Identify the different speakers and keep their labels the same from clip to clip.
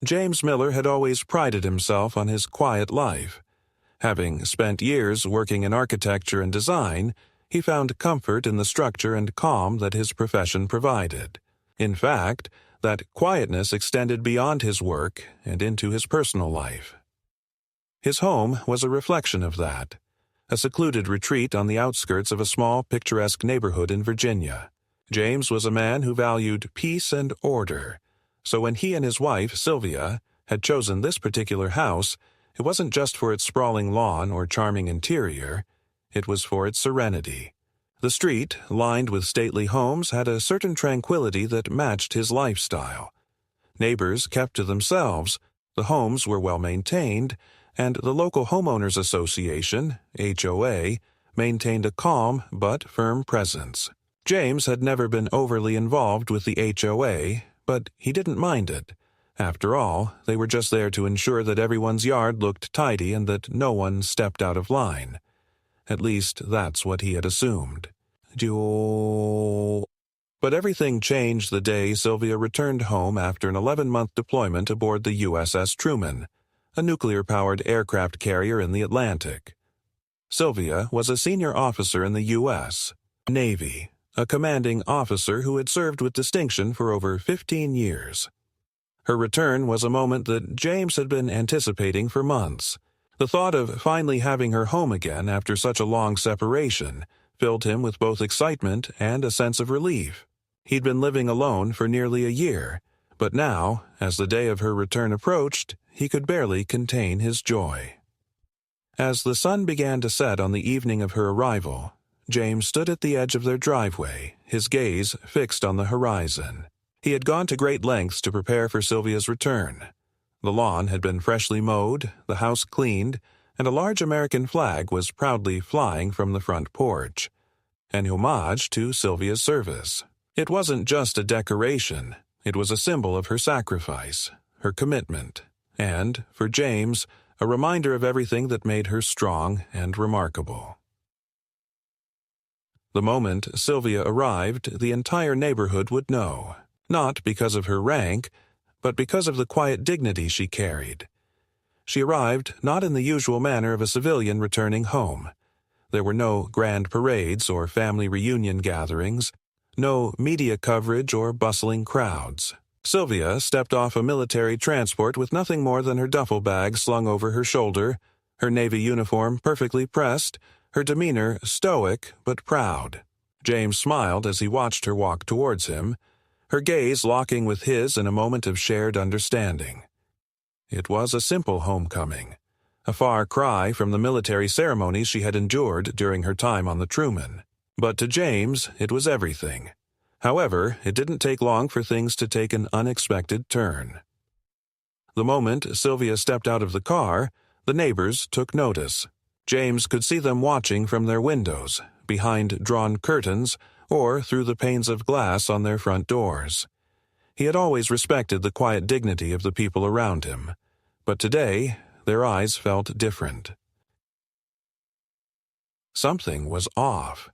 Speaker 1: James Miller had always prided himself on his quiet life. Having spent years working in architecture and design, he found comfort in the structure and calm that his profession provided. In fact, that quietness extended beyond his work and into his personal life. His home was a reflection of that, a secluded retreat on the outskirts of a small, picturesque neighborhood in Virginia. James was a man who valued peace and order, so when he and his wife, Sylvia, had chosen this particular house, it wasn't just for its sprawling lawn or charming interior, it was for its serenity. The street, lined with stately homes, had a certain tranquility that matched his lifestyle. Neighbors kept to themselves, the homes were well maintained, and the local homeowners association, HOA, maintained a calm but firm presence. James had never been overly involved with the HOA, but he didn't mind it. After all, they were just there to ensure that everyone's yard looked tidy and that no one stepped out of line. At least, that's what he had assumed. But everything changed the day Sylvia returned home after an 11-month deployment aboard the USS Truman, a nuclear-powered aircraft carrier in the Atlantic. Sylvia was a senior officer in the U.S. Navy, a commanding officer who had served with distinction for over 15 years. Her return was a moment that James had been anticipating for months. The thought of finally having her home again after such a long separation filled him with both excitement and a sense of relief. He'd been living alone for nearly a year, but now, as the day of her return approached, he could barely contain his joy. As the sun began to set on the evening of her arrival, James stood at the edge of their driveway, his gaze fixed on the horizon. He had gone to great lengths to prepare for Sylvia's return. The lawn had been freshly mowed, the house cleaned, and a large American flag was proudly flying from the front porch, an homage to Sylvia's service. It wasn't just a decoration, it was a symbol of her sacrifice, her commitment, and, for James, a reminder of everything that made her strong and remarkable. The moment Sylvia arrived, the entire neighborhood would know, not because of her rank, but because of the quiet dignity she carried. She arrived not in the usual manner of a civilian returning home. There were no grand parades or family reunion gatherings, no media coverage or bustling crowds. Sylvia stepped off a military transport with nothing more than her duffel bag slung over her shoulder, her Navy uniform perfectly pressed, her demeanor stoic but proud. James smiled as he watched her walk towards him, her gaze locking with his in a moment of shared understanding. It was a simple homecoming, a far cry from the military ceremonies she had endured during her time on the Truman. But to James, it was everything. However, it didn't take long for things to take an unexpected turn. The moment Sylvia stepped out of the car, the neighbors took notice. James could see them watching from their windows, behind drawn curtains, or through the panes of glass on their front doors. He had always respected the quiet dignity of the people around him, but today their eyes felt different. Something was off.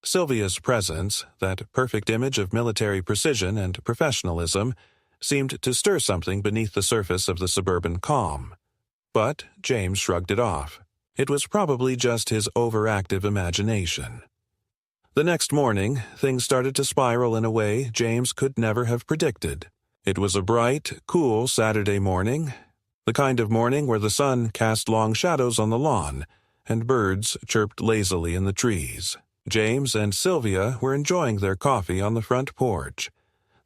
Speaker 1: Sylvia's presence, that perfect image of military precision and professionalism, seemed to stir something beneath the surface of the suburban calm. But James shrugged it off. It was probably just his overactive imagination. The next morning, things started to spiral in a way James could never have predicted. It was a bright, cool Saturday morning, the kind of morning where the sun cast long shadows on the lawn, and birds chirped lazily in the trees. James and Sylvia were enjoying their coffee on the front porch,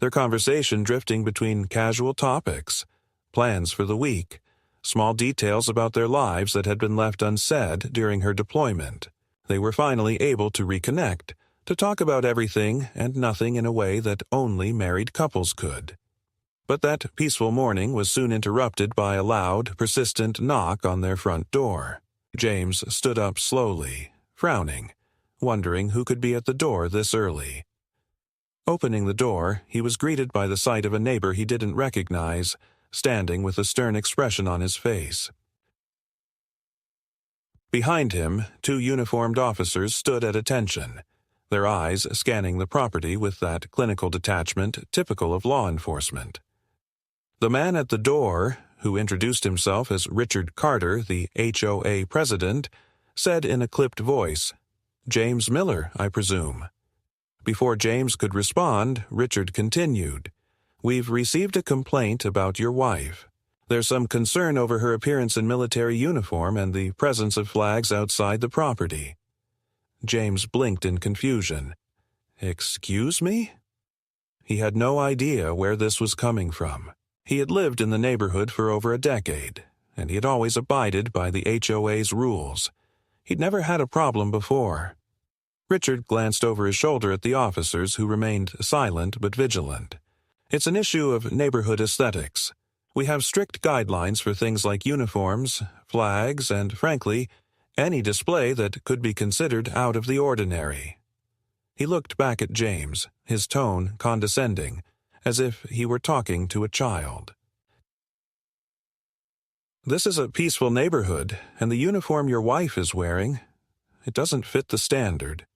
Speaker 1: their conversation drifting between casual topics, plans for the week, small details about their lives that had been left unsaid during her deployment. They were finally able to reconnect, to talk about everything and nothing in a way that only married couples could. But that peaceful morning was soon interrupted by a loud, persistent knock on their front door. James stood up slowly, frowning, wondering who could be at the door this early. Opening the door, he was greeted by the sight of a neighbor he didn't recognize, standing with a stern expression on his face. Behind him, two uniformed officers stood at attention, their eyes scanning the property with that clinical detachment typical of law enforcement. The man at the door, who introduced himself as Richard Carter, the HOA president, said in a clipped voice, "James Miller, I presume." Before James could respond, Richard continued, "We've received a complaint about your wife. There's some concern over her appearance in military uniform and the presence of flags outside the property." James blinked in confusion. "Excuse me?" He had no idea where this was coming from. He had lived in the neighborhood for over a decade, and he had always abided by the HOA's rules. He'd never had a problem before. Richard glanced over his shoulder at the officers, who remained silent but vigilant. "It's an issue of neighborhood aesthetics. We have strict guidelines for things like uniforms, flags, and, frankly, any display that could be considered out of the ordinary." He looked back at James, his tone condescending, as if he were talking to a child. "This is a peaceful neighborhood, and the uniform your wife is wearing, it doesn't fit the standard."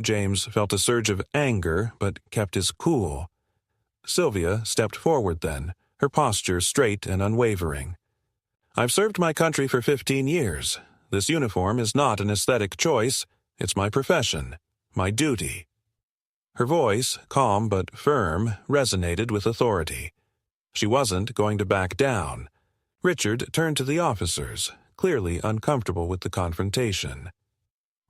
Speaker 1: James felt a surge of anger, but kept his cool. Sylvia stepped forward then, her posture straight and unwavering. "I've served my country for 15 years. This uniform is not an aesthetic choice. It's my profession, my duty." Her voice, calm but firm, resonated with authority. She wasn't going to back down. Richard turned to the officers, clearly uncomfortable with the confrontation.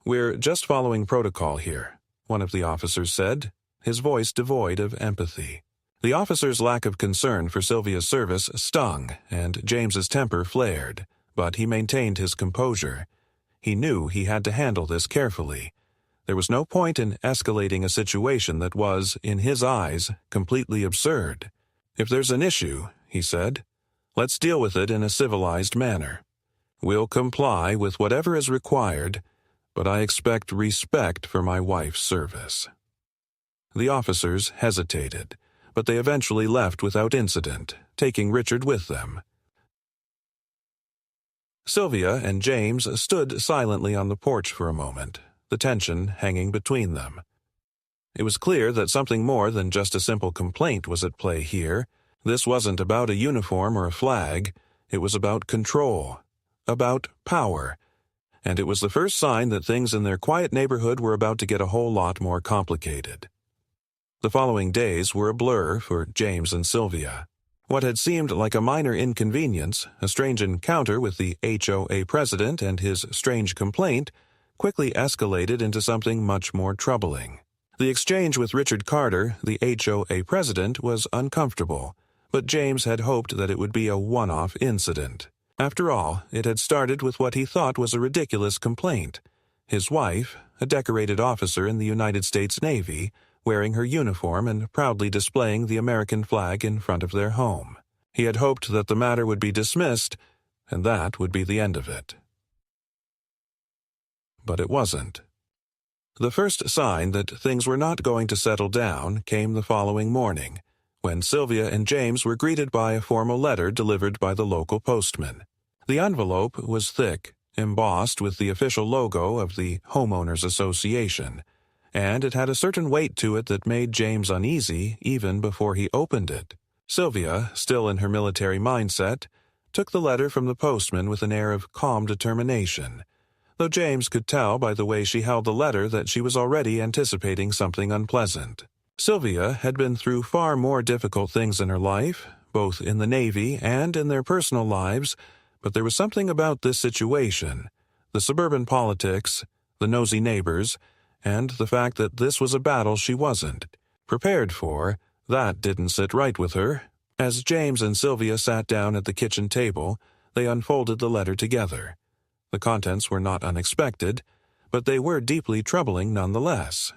Speaker 1: "We're just following protocol here," one of the officers said, his voice devoid of empathy. The officer's lack of concern for Sylvia's service stung, and James's temper flared, but he maintained his composure. He knew he had to handle this carefully. There was no point in escalating a situation that was, in his eyes, completely absurd. "If there's an issue," he said, "let's deal with it in a civilized manner. We'll comply with whatever is required, but I expect respect for my wife's service." The officers hesitated, but they eventually left without incident, taking Richard with them. Sylvia and James stood silently on the porch for a moment, the tension hanging between them. It was clear that something more than just a simple complaint was at play here. This wasn't about a uniform or a flag. It was about control, about power, and it was the first sign that things in their quiet neighborhood were about to get a whole lot more complicated. The following days were a blur for James and Sylvia. What had seemed like a minor inconvenience, a strange encounter with the HOA president and his strange complaint, quickly escalated into something much more troubling. The exchange with Richard Carter, the HOA president, was uncomfortable, but James had hoped that it would be a one-off incident. After all, it had started with what he thought was a ridiculous complaint. His wife, a decorated officer in the United States Navy, wearing her uniform and proudly displaying the American flag in front of their home. He had hoped that the matter would be dismissed, and that would be the end of it. But it wasn't. The first sign that things were not going to settle down came the following morning, when Sylvia and James were greeted by a formal letter delivered by the local postman. The envelope was thick, embossed with the official logo of the Homeowners Association, and it had a certain weight to it that made James uneasy even before he opened it. Sylvia, still in her military mindset, took the letter from the postman with an air of calm determination, though James could tell by the way she held the letter that she was already anticipating something unpleasant. Sylvia had been through far more difficult things in her life, both in the Navy and in their personal lives, but there was something about this situation, the suburban politics, the nosy neighbors, and the fact that this was a battle she wasn't prepared for, that didn't sit right with her. As James and Sylvia sat down at the kitchen table, they unfolded the letter together. The contents were not unexpected, but they were deeply troubling nonetheless.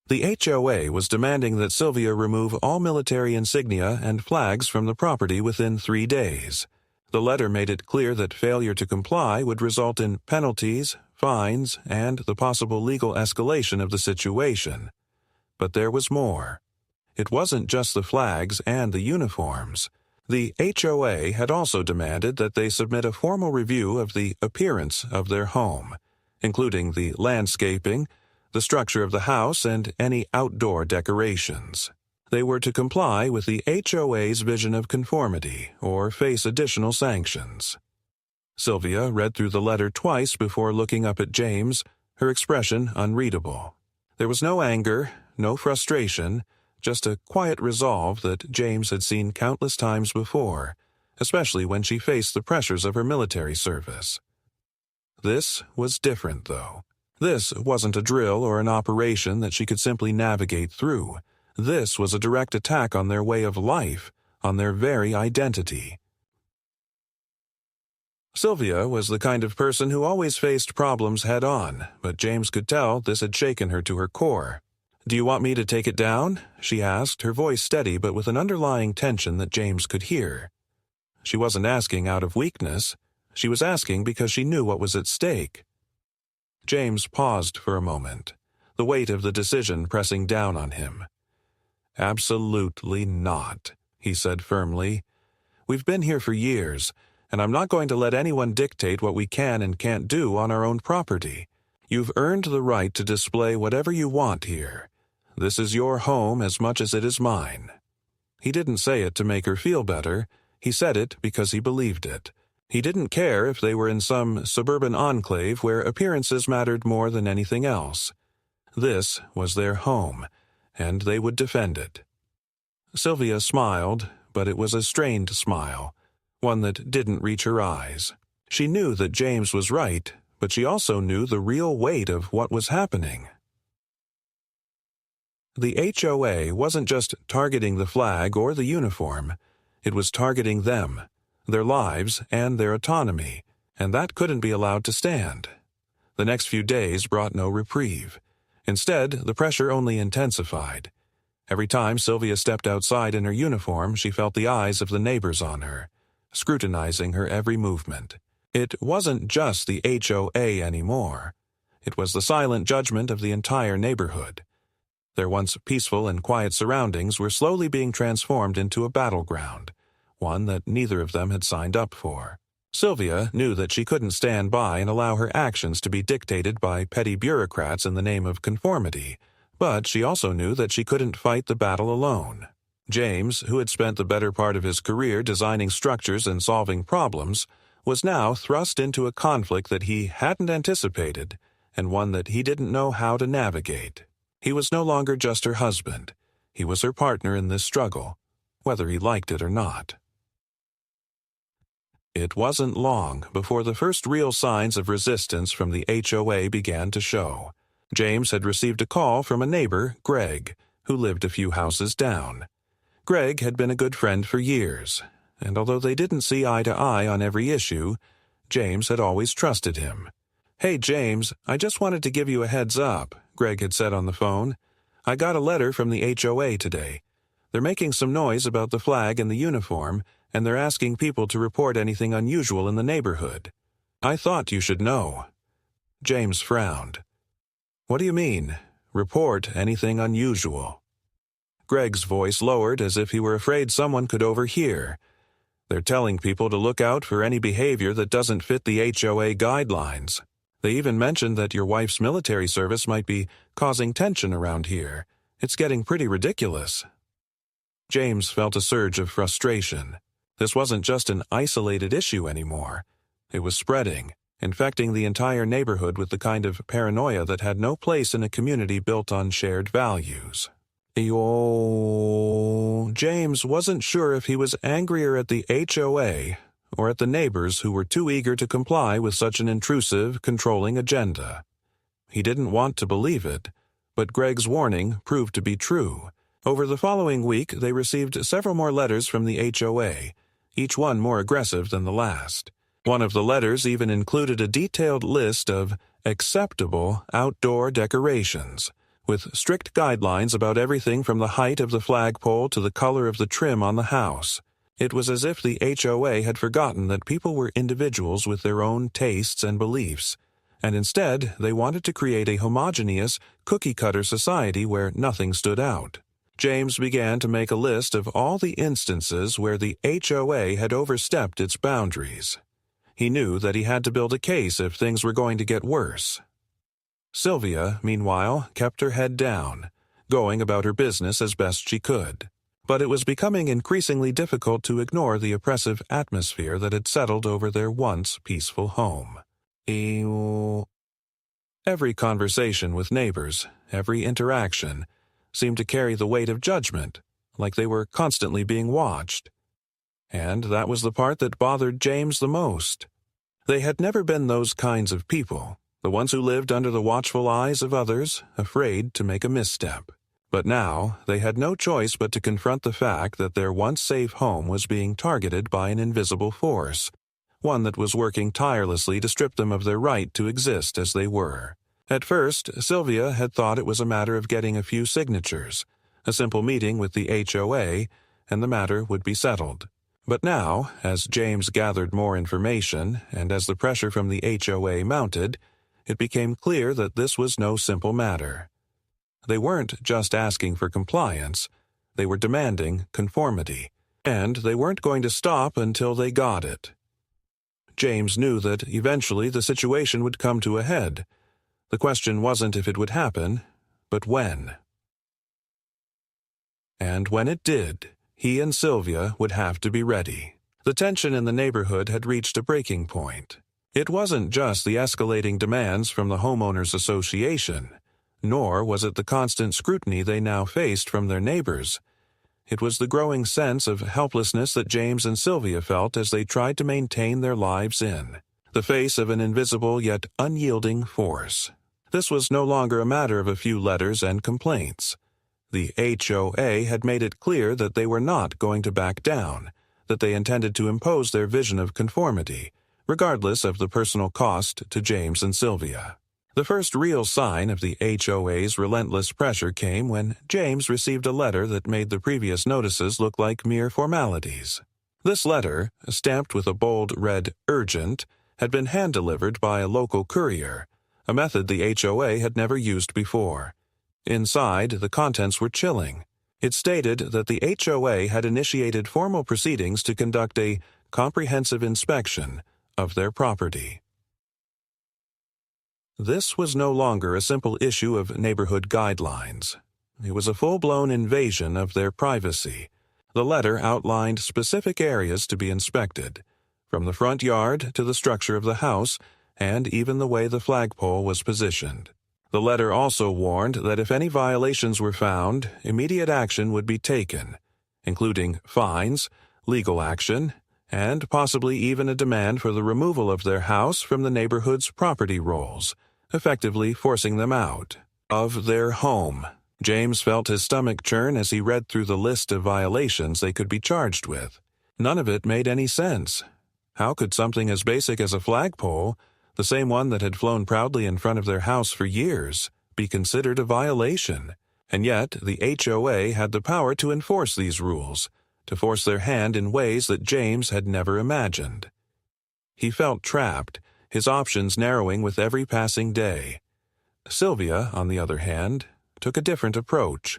Speaker 1: The HOA was demanding that Sylvia remove all military insignia and flags from the property within 3 days. The letter made it clear that failure to comply would result in penalties, fines, and the possible legal escalation of the situation. But there was more. It wasn't just the flags and the uniforms. The HOA had also demanded that they submit a formal review of the appearance of their home, including the landscaping, the structure of the house, and any outdoor decorations. They were to comply with the HOA's vision of conformity or face additional sanctions. Sylvia read through the letter twice before looking up at James, her expression unreadable. There was no anger, no frustration, just a quiet resolve that James had seen countless times before, especially when she faced the pressures of her military service. This was different, though. This wasn't a drill or an operation that she could simply navigate through. This was a direct attack on their way of life, on their very identity. Sylvia was the kind of person who always faced problems head-on, but James could tell this had shaken her to her core. "Do you want me to take it down?" she asked, her voice steady but with an underlying tension that James could hear. She wasn't asking out of weakness. She was asking because she knew what was at stake. James paused for a moment, the weight of the decision pressing down on him. "Absolutely not," he said firmly. "We've been here for years, and I'm not going to let anyone dictate what we can and can't do on our own property. You've earned the right to display whatever you want here. This is your home as much as it is mine." He didn't say it to make her feel better. He said it because he believed it. He didn't care if they were in some suburban enclave where appearances mattered more than anything else. This was their home, and they would defend it. Sylvia smiled, but it was a strained smile, one that didn't reach her eyes. She knew that James was right, but she also knew the real weight of what was happening. The HOA wasn't just targeting the flag or the uniform. It was targeting them, their lives, and their autonomy, and that couldn't be allowed to stand. The next few days brought no reprieve. Instead, the pressure only intensified. Every time Sylvia stepped outside in her uniform, she felt the eyes of the neighbors on her, scrutinizing her every movement. It wasn't just the HOA anymore. It was the silent judgment of the entire neighborhood. Their once peaceful and quiet surroundings were slowly being transformed into a battleground, one that neither of them had signed up for. Sylvia knew that she couldn't stand by and allow her actions to be dictated by petty bureaucrats in the name of conformity, but she also knew that she couldn't fight the battle alone. James, who had spent the better part of his career designing structures and solving problems, was now thrust into a conflict that he hadn't anticipated, and one that he didn't know how to navigate. He was no longer just her husband. He was her partner in this struggle, whether he liked it or not. It wasn't long before the first real signs of resistance from the HOA began to show. James had received a call from a neighbor, Greg, who lived a few houses down. Greg had been a good friend for years, and although they didn't see eye to eye on every issue, James had always trusted him. "Hey, James, I just wanted to give you a heads up," Greg had said on the phone. "I got a letter from the HOA today. They're making some noise about the flag and the uniform, and they're asking people to report anything unusual in the neighborhood. I thought you should know." James frowned. "What do you mean, report anything unusual?" Greg's voice lowered as if he were afraid someone could overhear. "They're telling people to look out for any behavior that doesn't fit the HOA guidelines. They even mentioned that your wife's military service might be causing tension around here. It's getting pretty ridiculous." James felt a surge of frustration. This wasn't just an isolated issue anymore. It was spreading, infecting the entire neighborhood with the kind of paranoia that had no place in a community built on shared values. James wasn't sure if he was angrier at the HOA or at the neighbors who were too eager to comply with such an intrusive, controlling agenda. He didn't want to believe it, but Greg's warning proved to be true. Over the following week, they received several more letters from the HOA, each one more aggressive than the last. One of the letters even included a detailed list of acceptable outdoor decorations, with strict guidelines about everything from the height of the flagpole to the color of the trim on the house. It was as if the HOA had forgotten that people were individuals with their own tastes and beliefs, and instead they wanted to create a homogeneous, cookie-cutter society where nothing stood out. James began to make a list of all the instances where the HOA had overstepped its boundaries. He knew that he had to build a case if things were going to get worse. Sylvia, meanwhile, kept her head down, going about her business as best she could. But it was becoming increasingly difficult to ignore the oppressive atmosphere that had settled over their once peaceful home. Every conversation with neighbors, every interaction, seemed to carry the weight of judgment, like they were constantly being watched. And that was the part that bothered James the most. They had never been those kinds of people, the ones who lived under the watchful eyes of others, afraid to make a misstep. But now they had no choice but to confront the fact that their once safe home was being targeted by an invisible force, one that was working tirelessly to strip them of their right to exist as they were. At first, Sylvia had thought it was a matter of getting a few signatures, a simple meeting with the HOA, and the matter would be settled. But now, as James gathered more information, and as the pressure from the HOA mounted, it became clear that this was no simple matter. They weren't just asking for compliance, they were demanding conformity, and they weren't going to stop until they got it. James knew that eventually the situation would come to a head. The question wasn't if it would happen, but when. And when it did, he and Sylvia would have to be ready. The tension in the neighborhood had reached a breaking point. It wasn't just the escalating demands from the homeowners association, nor was it the constant scrutiny they now faced from their neighbors. It was the growing sense of helplessness that James and Sylvia felt as they tried to maintain their lives in the face of an invisible yet unyielding force. This was no longer a matter of a few letters and complaints. The HOA had made it clear that they were not going to back down, that they intended to impose their vision of conformity, regardless of the personal cost to James and Sylvia. The first real sign of the HOA's relentless pressure came when James received a letter that made the previous notices look like mere formalities. This letter, stamped with a bold red "Urgent," had been hand-delivered by a local courier, a method the HOA had never used before. Inside, the contents were chilling. It stated that the HOA had initiated formal proceedings to conduct a comprehensive inspection of their property. This was no longer a simple issue of neighborhood guidelines. It was a full-blown invasion of their privacy. The letter outlined specific areas to be inspected, from the front yard to the structure of the house, and even the way the flagpole was positioned. The letter also warned that if any violations were found, immediate action would be taken, including fines, legal action, and possibly even a demand for the removal of their house from the neighborhood's property rolls, effectively forcing them out of their home. James felt his stomach churn as he read through the list of violations they could be charged with. None of it made any sense. How could something as basic as a flagpole, the same one that had flown proudly in front of their house for years, be considered a violation? And yet the HOA had the power to enforce these rules, to force their hand in ways that James had never imagined. He felt trapped, his options narrowing with every passing day. Sylvia, on the other hand, took a different approach.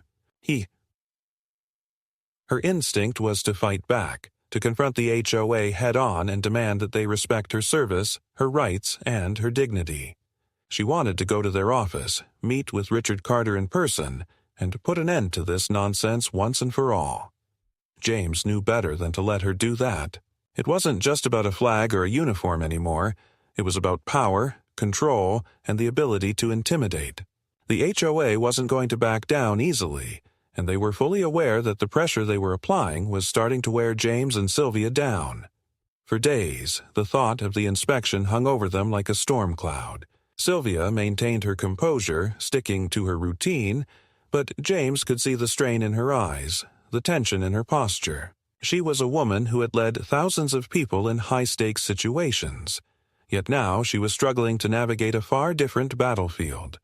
Speaker 1: Her instinct was to fight back, to confront the HOA head-on and demand that they respect her service, her rights, and her dignity. She wanted to go to their office, meet with Richard Carter in person, and put an end to this nonsense once and for all. James knew better than to let her do that. It wasn't just about a flag or a uniform anymore. It was about power, control, and the ability to intimidate. The HOA wasn't going to back down easily, and they were fully aware that the pressure they were applying was starting to wear James and Sylvia down. For days, the thought of the inspection hung over them like a storm cloud. Sylvia maintained her composure, sticking to her routine, but James could see the strain in her eyes, the tension in her posture. She was a woman who had led thousands of people in high-stakes situations, yet now she was struggling to navigate a far different battlefield,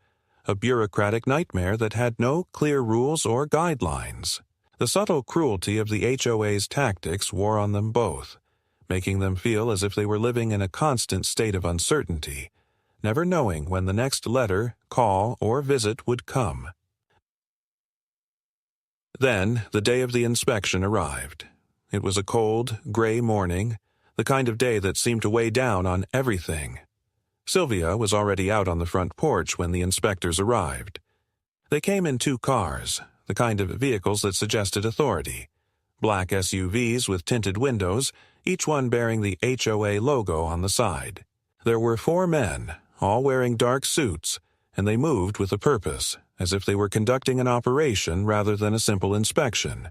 Speaker 1: a bureaucratic nightmare that had no clear rules or guidelines. The subtle cruelty of the HOA's tactics wore on them both, making them feel as if they were living in a constant state of uncertainty, never knowing when the next letter, call, or visit would come. Then the day of the inspection arrived. It was a cold, gray morning, the kind of day that seemed to weigh down on everything. Sylvia was already out on the front porch when the inspectors arrived. They came in 2 cars, the kind of vehicles that suggested authority. Black SUVs with tinted windows, each one bearing the HOA logo on the side. There were 4 men, all wearing dark suits, and they moved with a purpose, as if they were conducting an operation rather than a simple inspection.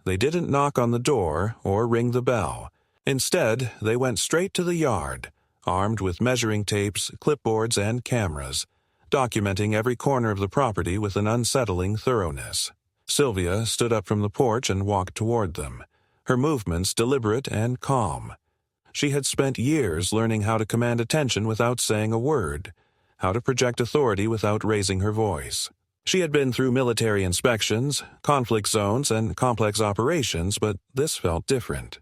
Speaker 1: They didn't knock on the door or ring the bell. Instead, they went straight to the yard, armed with measuring tapes, clipboards, and cameras, documenting every corner of the property with an unsettling thoroughness. Sylvia stood up from the porch and walked toward them, her movements deliberate and calm. She had spent years learning how to command attention without saying a word, how to project authority without raising her voice. She had been through military inspections, conflict zones, and complex operations, but this felt different.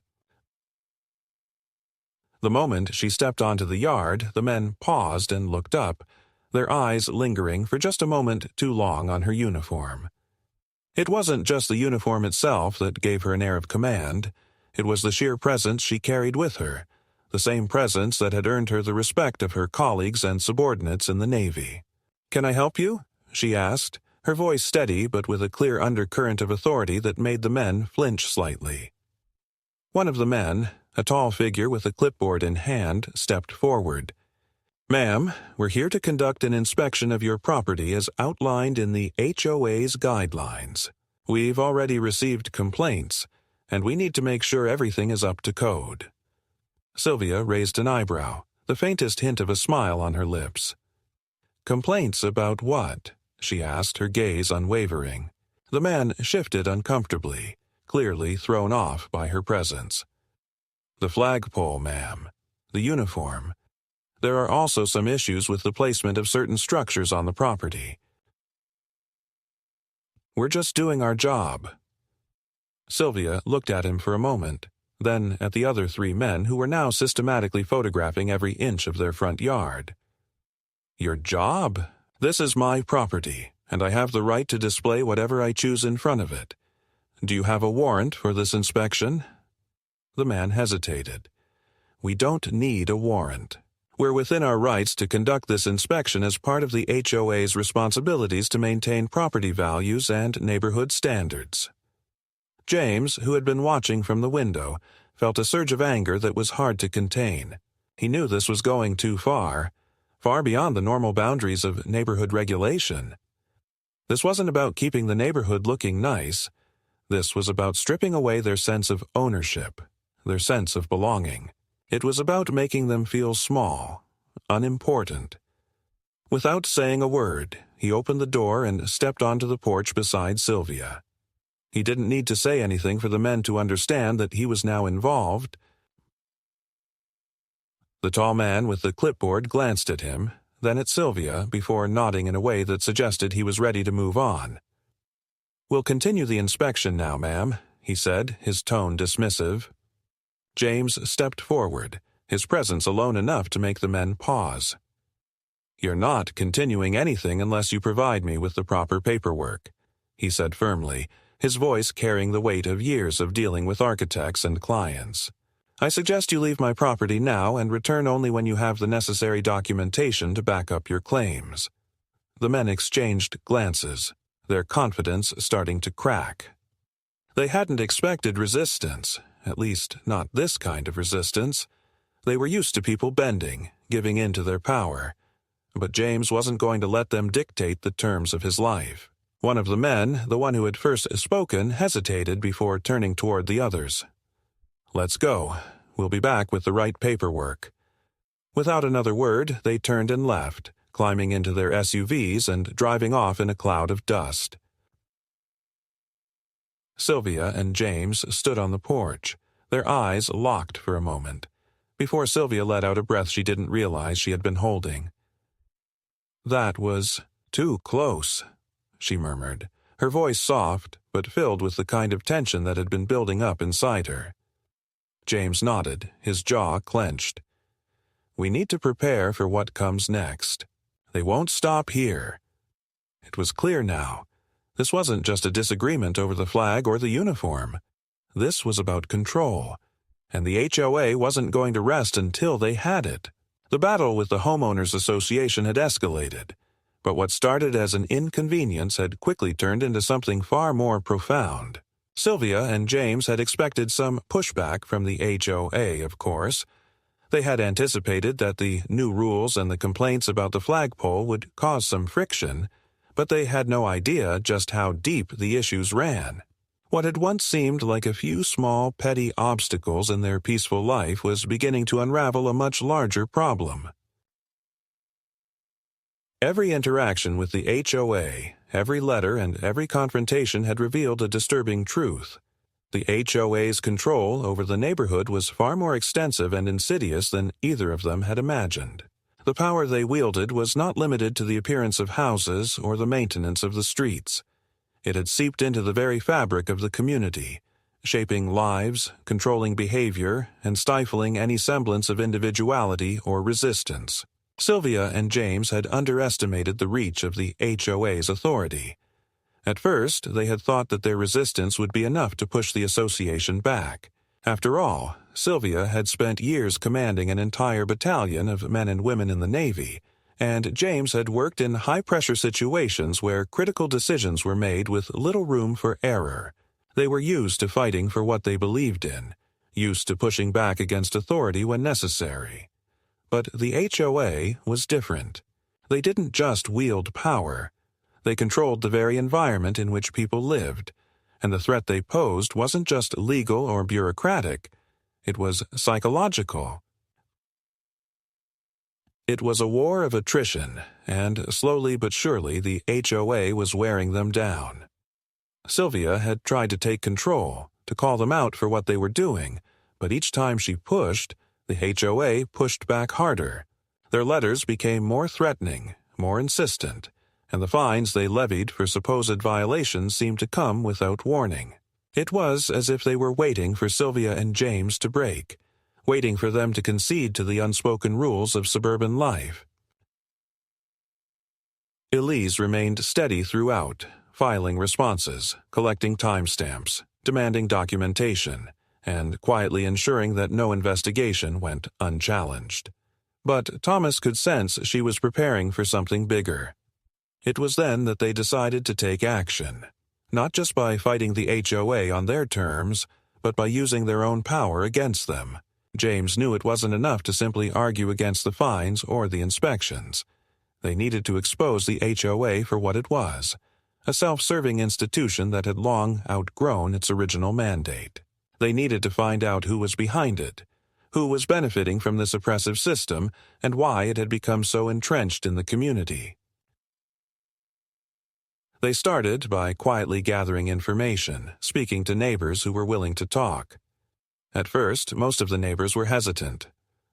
Speaker 1: The moment she stepped onto the yard, the men paused and looked up, their eyes lingering for just a moment too long on her uniform. It wasn't just the uniform itself that gave her an air of command. It was the sheer presence she carried with her, the same presence that had earned her the respect of her colleagues and subordinates in the Navy. "Can I help you?" she asked, her voice steady but with a clear undercurrent of authority that made the men flinch slightly. One of the men, a tall figure with a clipboard in hand, stepped forward. "Ma'am, we're here to conduct an inspection of your property as outlined in the HOA's guidelines. We've already received complaints, and we need to make sure everything is up to code." Sylvia raised an eyebrow, the faintest hint of a smile on her lips. "Complaints about what?" she asked, her gaze unwavering. The man shifted uncomfortably, clearly thrown off by her presence. "The flagpole, ma'am. The uniform. There are also some issues with the placement of certain structures on the property. We're just doing our job." Sylvia looked at him for a moment, then at the other 3 men who were now systematically photographing every inch of their front yard. "Your job? This is my property, and I have the right to display whatever I choose in front of it. Do you have a warrant for this inspection?" The man hesitated. "We don't need a warrant. We're within our rights to conduct this inspection as part of the HOA's responsibilities to maintain property values and neighborhood standards." James, who had been watching from the window, felt a surge of anger that was hard to contain. He knew this was going too far beyond the normal boundaries of neighborhood regulation. This wasn't about keeping the neighborhood looking nice. This was about stripping away their sense of ownership, their sense of belonging. It was about making them feel small, unimportant. Without saying a word, he opened the door and stepped onto the porch beside Sylvia. He didn't need to say anything for the men to understand that he was now involved. The tall man with the clipboard glanced at him, then at Sylvia, before nodding in a way that suggested he was ready to move on. "We'll continue the inspection now, ma'am," he said, his tone dismissive. James stepped forward, his presence alone enough to make the men pause. "You're not continuing anything unless you provide me with the proper paperwork," he said firmly, his voice carrying the weight of years of dealing with architects and clients. "I suggest you leave my property now and return only when you have the necessary documentation to back up your claims." The men exchanged glances, their confidence starting to crack. They hadn't expected resistance, at least not this kind of resistance. They were used to people bending, giving in to their power. But James wasn't going to let them dictate the terms of his life. One of the men, the one who had first spoken, hesitated before turning toward the others. "Let's go. We'll be back with the right paperwork." Without another word, they turned and left, climbing into their SUVs and driving off in a cloud of dust. Sylvia and James stood on the porch, their eyes locked for a moment, before Sylvia let out a breath she didn't realize she had been holding. "That was too close," she murmured, her voice soft but filled with the kind of tension that had been building up inside her. James nodded, his jaw clenched. "We need to prepare for what comes next. They won't stop here." It was clear now. This wasn't just a disagreement over the flag or the uniform. This was about control, and the HOA wasn't going to rest until they had it. The battle with the Homeowners Association had escalated, But what started as an inconvenience had quickly turned into something far more profound. Sylvia and James had expected some pushback from the HOA, of course. They had anticipated that the new rules and the complaints about the flagpole would cause some friction, but they had no idea just how deep the issues ran. What had once seemed like a few small, petty obstacles in their peaceful life was beginning to unravel a much larger problem. Every interaction with the HOA, every letter and every confrontation had revealed a disturbing truth. The HOA's control over the neighborhood was far more extensive and insidious than either of them had imagined. The power they wielded was not limited to the appearance of houses or the maintenance of the streets. It had seeped into the very fabric of the community, shaping lives, controlling behavior, and stifling any semblance of individuality or resistance. Sylvia and James had underestimated the reach of the HOA's authority. At first, they had thought that their resistance would be enough to push the association back. After all, Sylvia had spent years commanding an entire battalion of men and women in the Navy, and James had worked in high-pressure situations where critical decisions were made with little room for error. They were used to fighting for what they believed in, used to pushing back against authority when necessary. But the HOA was different. They didn't just wield power. They controlled the very environment in which people lived, and the threat they posed wasn't just legal or bureaucratic. It was psychological. It was a war of attrition, and slowly but surely the HOA was wearing them down. Sylvia had tried to take control, to call them out for what they were doing, but each time she pushed, the HOA pushed back harder. Their letters became more threatening, more insistent, and the fines they levied for supposed violations seemed to come without warning. It was as if they were waiting for Sylvia and James to break, waiting for them to concede to the unspoken rules of suburban life. Elise remained steady throughout, filing responses, collecting timestamps, demanding documentation, and quietly ensuring that no investigation went unchallenged. But Thomas could sense she was preparing for something bigger. It was then that they decided to take action, not just by fighting the HOA on their terms, but by using their own power against them. James knew it wasn't enough to simply argue against the fines or the inspections. They needed to expose the HOA for what it was, a self-serving institution that had long outgrown its original mandate. They needed to find out who was behind it, who was benefiting from this oppressive system, and why it had become so entrenched in the community. They started by quietly gathering information, speaking to neighbors who were willing to talk. At first, most of the neighbors were hesitant.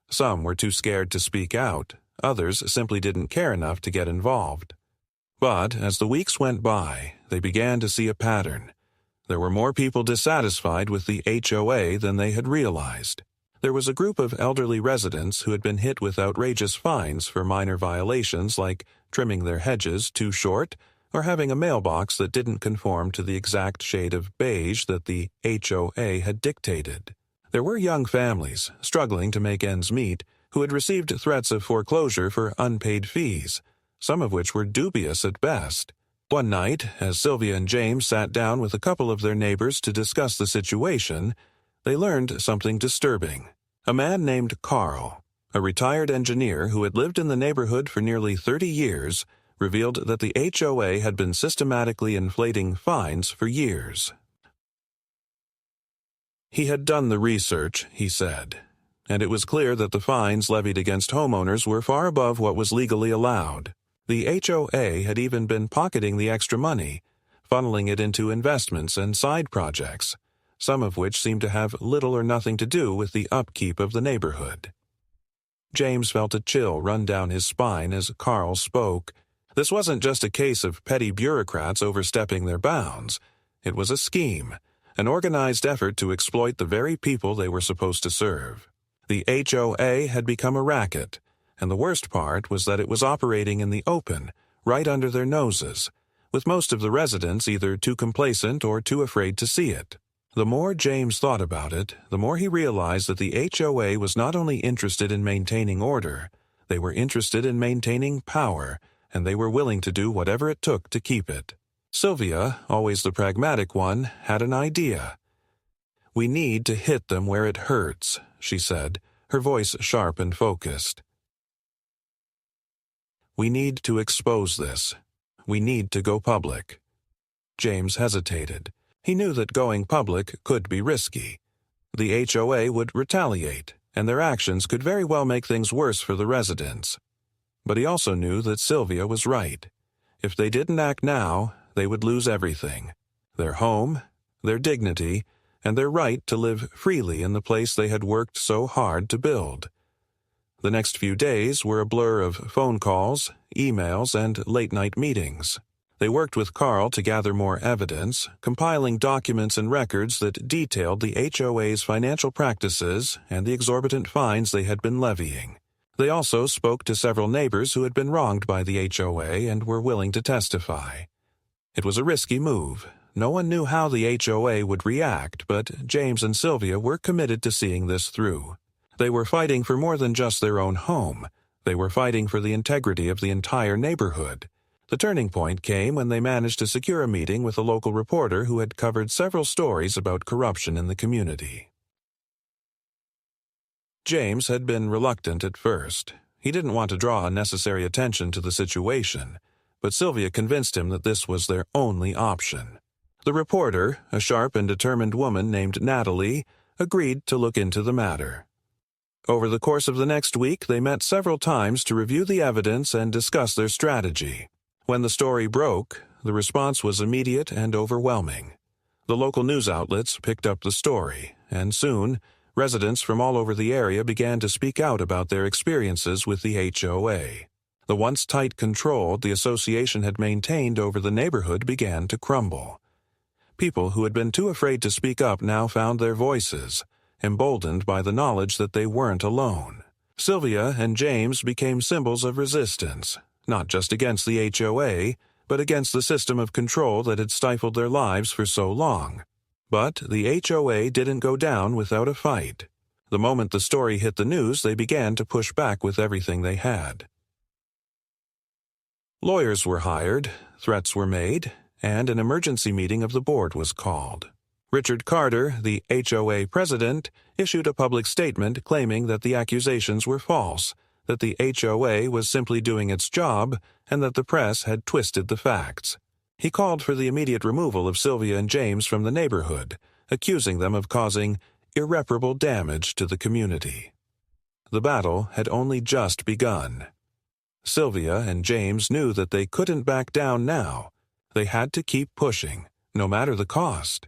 Speaker 1: Some were too scared to speak out, others simply didn't care enough to get involved. But as the weeks went by, they began to see a pattern. There were more people dissatisfied with the HOA than they had realized. There was a group of elderly residents who had been hit with outrageous fines for minor violations like trimming their hedges too short or having a mailbox that didn't conform to the exact shade of beige that the HOA had dictated. There were young families, struggling to make ends meet, who had received threats of foreclosure for unpaid fees, some of which were dubious at best. One night, as Sylvia and James sat down with a couple of their neighbors to discuss the situation, they learned something disturbing. A man named Carl, a retired engineer who had lived in the neighborhood for nearly 30 years, revealed that the HOA had been systematically inflating fines for years. He had done the research, he said, and it was clear that the fines levied against homeowners were far above what was legally allowed. The HOA had even been pocketing the extra money, funneling it into investments and side projects, some of which seemed to have little or nothing to do with the upkeep of the neighborhood. James felt a chill run down his spine as Carl spoke. This wasn't just a case of petty bureaucrats overstepping their bounds. It was a scheme, an organized effort to exploit the very people they were supposed to serve. The HOA had become a racket, and the worst part was that it was operating in the open, right under their noses, with most of the residents either too complacent or too afraid to see it. The more James thought about it, the more he realized that the HOA was not only interested in maintaining order, they were interested in maintaining power, and they were willing to do whatever it took to keep it. Sylvia, always the pragmatic one, had an idea. "We need to hit them where it hurts," she said, her voice sharp and focused. "We need to expose this. We need to go public." James hesitated. He knew that going public could be risky. The HOA would retaliate, and their actions could very well make things worse for the residents. But he also knew that Sylvia was right. If they didn't act now, they would lose everything: their home, their dignity, and their right to live freely in the place they had worked so hard to build. The next few days were a blur of phone calls, emails, and late-night meetings. They worked with Carl to gather more evidence, compiling documents and records that detailed the HOA's financial practices and the exorbitant fines they had been levying. They also spoke to several neighbors who had been wronged by the HOA and were willing to testify. It was a risky move. No one knew how the HOA would react, but James and Sylvia were committed to seeing this through. They were fighting for more than just their own home. They were fighting for the integrity of the entire neighborhood. The turning point came when they managed to secure a meeting with a local reporter who had covered several stories about corruption in the community. James had been reluctant at first. He didn't want to draw unnecessary attention to the situation, but Sylvia convinced him that this was their only option. The reporter, a sharp and determined woman named Natalie, agreed to look into the matter. Over the course of the next week, they met several times to review the evidence and discuss their strategy. When the story broke, the response was immediate and overwhelming. The local news outlets picked up the story, and soon, residents from all over the area began to speak out about their experiences with the HOA. The once tight control the association had maintained over the neighborhood began to crumble. People who had been too afraid to speak up now found their voices, emboldened by the knowledge that they weren't alone. Sylvia and James became symbols of resistance, not just against the HOA, but against the system of control that had stifled their lives for so long. But the HOA didn't go down without a fight. The moment the story hit the news, they began to push back with everything they had. Lawyers were hired, threats were made, and an emergency meeting of the board was called. Richard Carter, the HOA president, issued a public statement claiming that the accusations were false, that the HOA was simply doing its job, and that the press had twisted the facts. He called for the immediate removal of Sylvia and James from the neighborhood, accusing them of causing irreparable damage to the community. The battle had only just begun. Sylvia and James knew that they couldn't back down now. They had to keep pushing, no matter the cost.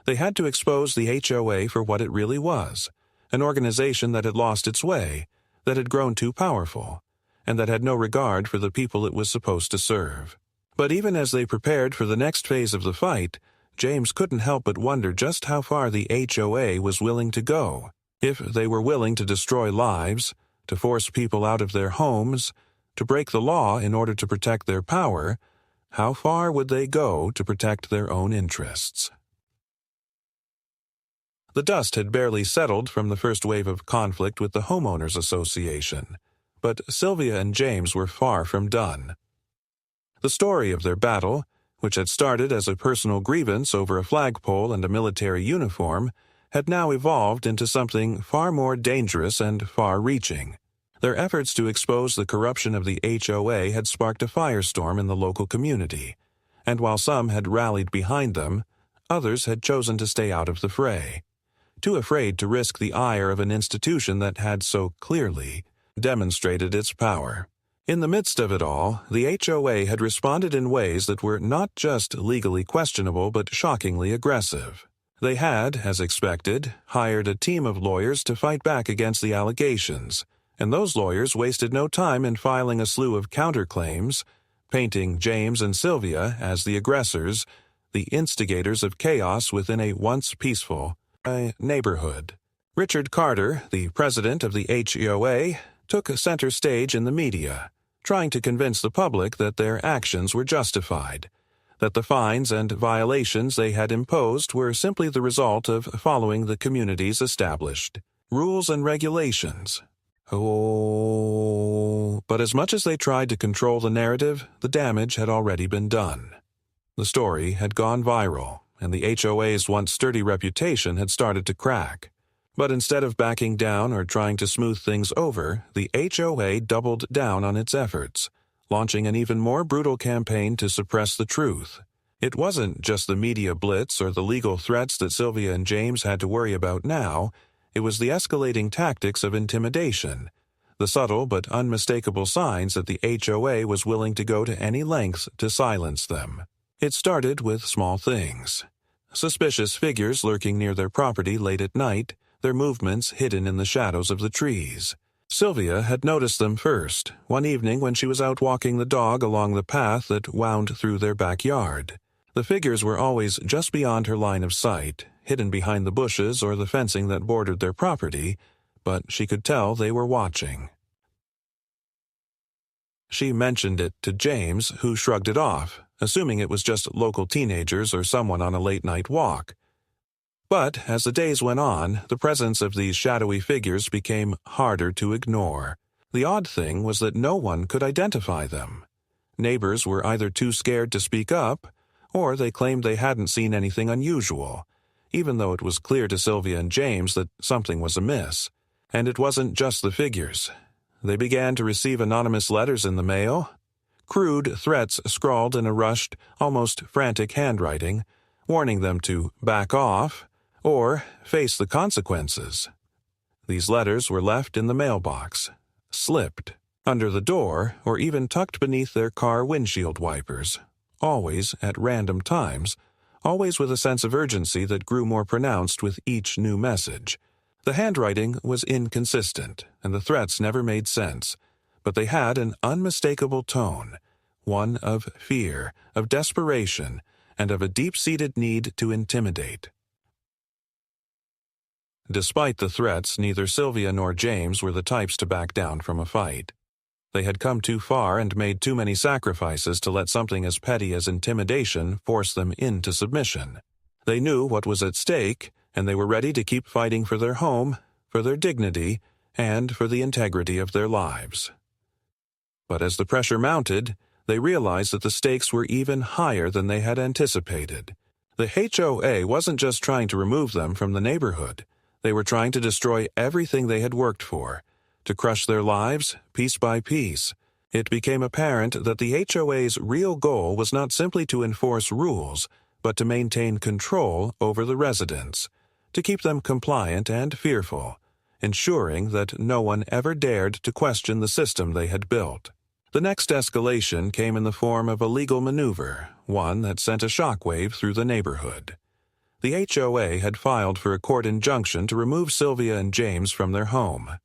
Speaker 1: They had to expose the HOA for what it really was, an organization that had lost its way, that had grown too powerful, and that had no regard for the people it was supposed to serve. But even as they prepared for the next phase of the fight, James couldn't help but wonder just how far the HOA was willing to go. If they were willing to destroy lives, to force people out of their homes, to break the law in order to protect their power, how far would they go to protect their own interests? The dust had barely settled from the first wave of conflict with the homeowners association, but Sylvia and James were far from done. The story of their battle, which had started as a personal grievance over a flagpole and a military uniform, had now evolved into something far more dangerous and far-reaching. Their efforts to expose the corruption of the HOA had sparked a firestorm in the local community, and while some had rallied behind them, others had chosen to stay out of the fray, too afraid to risk the ire of an institution that had so clearly demonstrated its power. In the midst of it all, the HOA had responded in ways that were not just legally questionable but shockingly aggressive. They had, as expected, hired a team of lawyers to fight back against the allegations, and those lawyers wasted no time in filing a slew of counterclaims, painting James and Sylvia as the aggressors, the instigators of chaos within a once peaceful neighborhood. Richard Carter, the president of the HOA, took center stage in the media, trying to convince the public that their actions were justified, that the fines and violations they had imposed were simply the result of following the community's established rules and regulations. Oh, but as much as they tried to control the narrative, the damage had already been done. The story had gone viral, and the HOA's once sturdy reputation had started to crack. But instead of backing down or trying to smooth things over, the HOA doubled down on its efforts, launching an even more brutal campaign to suppress the truth. It wasn't just the media blitz or the legal threats that Sylvia and James had to worry about now. It was the escalating tactics of intimidation, the subtle but unmistakable signs that the HOA was willing to go to any lengths to silence them. It started with small things. Suspicious figures lurking near their property late at night, their movements hidden in the shadows of the trees. Sylvia had noticed them first, one evening when she was out walking the dog along the path that wound through their backyard. The figures were always just beyond her line of sight, hidden behind the bushes or the fencing that bordered their property, but she could tell they were watching. She mentioned it to James, who shrugged it off, assuming it was just local teenagers or someone on a late-night walk. But as the days went on, the presence of these shadowy figures became harder to ignore. The odd thing was that no one could identify them. Neighbors were either too scared to speak up, or they claimed they hadn't seen anything unusual, even though it was clear to Sylvia and James that something was amiss. And it wasn't just the figures. They began to receive anonymous letters in the mail, crude threats scrawled in a rushed, almost frantic handwriting, warning them to back off or face the consequences. These letters were left in the mailbox, slipped, under the door, or even tucked beneath their car windshield wipers, always at random times, always with a sense of urgency that grew more pronounced with each new message. The handwriting was inconsistent, and the threats never made sense, but they had an unmistakable tone, one of fear, of desperation, and of a deep-seated need to intimidate. Despite the threats, neither Sylvia nor James were the types to back down from a fight. They had come too far and made too many sacrifices to let something as petty as intimidation force them into submission. They knew what was at stake, and they were ready to keep fighting for their home, for their dignity, and for the integrity of their lives. But as the pressure mounted, they realized that the stakes were even higher than they had anticipated. The HOA wasn't just trying to remove them from the neighborhood. They were trying to destroy everything they had worked for, to crush their lives piece by piece. It became apparent that the HOA's real goal was not simply to enforce rules, but to maintain control over the residents, to keep them compliant and fearful, ensuring that no one ever dared to question the system they had built. The next escalation came in the form of a legal maneuver, one that sent a shockwave through the neighborhood. The HOA had filed for a court injunction to remove Sylvia and James from their home.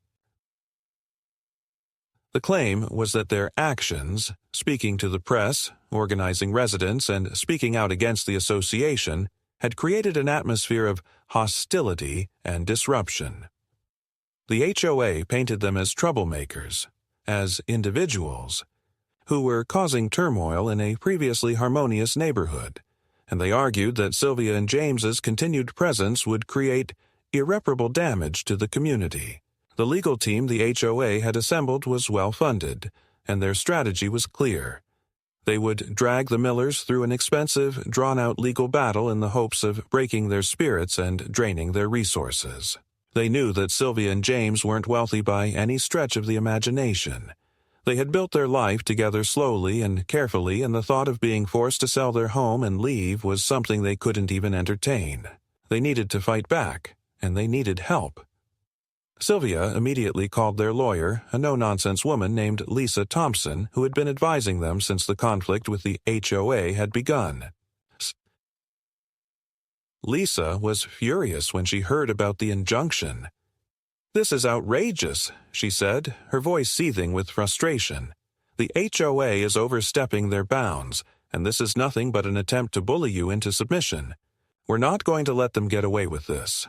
Speaker 1: The claim was that their actions, speaking to the press, organizing residents, and speaking out against the association, had created an atmosphere of hostility and disruption. The HOA painted them as troublemakers, as individuals, who were causing turmoil in a previously harmonious neighborhood, and they argued that Sylvia and James's continued presence would create irreparable damage to the community. The legal team the HOA had assembled was well-funded, and their strategy was clear. They would drag the Millers through an expensive, drawn-out legal battle in the hopes of breaking their spirits and draining their resources. They knew that Sylvia and James weren't wealthy by any stretch of the imagination. They had built their life together slowly and carefully, and the thought of being forced to sell their home and leave was something they couldn't even entertain. They needed to fight back, and they needed help. Sylvia immediately called their lawyer, a no-nonsense woman named Lisa Thompson, who had been advising them since the conflict with the HOA had begun. Lisa was furious when she heard about the injunction. "This is outrageous," she said, her voice seething with frustration. "The HOA is overstepping their bounds, and this is nothing but an attempt to bully you into submission. We're not going to let them get away with this."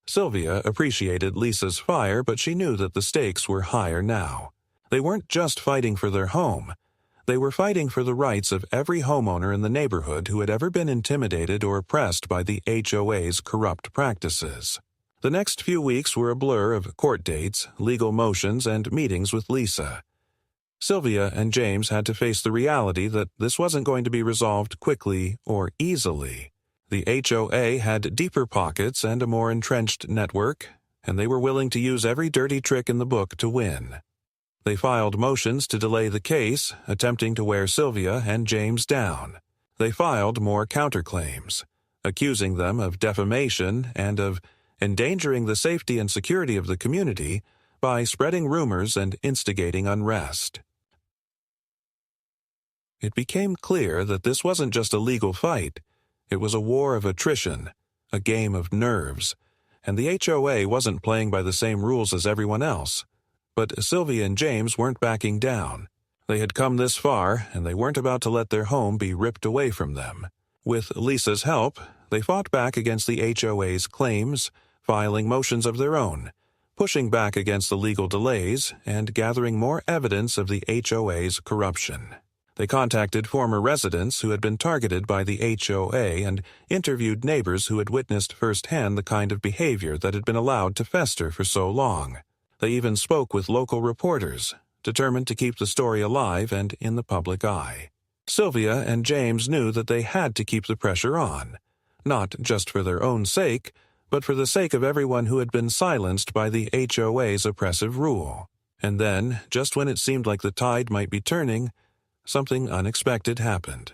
Speaker 1: Sylvia appreciated Lisa's fire, but she knew that the stakes were higher now. They weren't just fighting for their home. They were fighting for the rights of every homeowner in the neighborhood who had ever been intimidated or oppressed by the HOA's corrupt practices. The next few weeks were a blur of court dates, legal motions, and meetings with Lisa. Sylvia and James had to face the reality that this wasn't going to be resolved quickly or easily. The HOA had deeper pockets and a more entrenched network, and they were willing to use every dirty trick in the book to win. They filed motions to delay the case, attempting to wear Sylvia and James down. They filed more counterclaims, accusing them of defamation and of endangering the safety and security of the community by spreading rumors and instigating unrest. It became clear that this wasn't just a legal fight. It was a war of attrition, a game of nerves, and the HOA wasn't playing by the same rules as everyone else. But Sylvia and James weren't backing down. They had come this far, and they weren't about to let their home be ripped away from them. With Lisa's help, they fought back against the HOA's claims, filing motions of their own, pushing back against the legal delays, and gathering more evidence of the HOA's corruption. They contacted former residents who had been targeted by the HOA and interviewed neighbors who had witnessed firsthand the kind of behavior that had been allowed to fester for so long. They even spoke with local reporters, determined to keep the story alive and in the public eye. Sylvia and James knew that they had to keep the pressure on, not just for their own sake, but for the sake of everyone who had been silenced by the HOA's oppressive rule. And then, just when it seemed like the tide might be turning, something unexpected happened.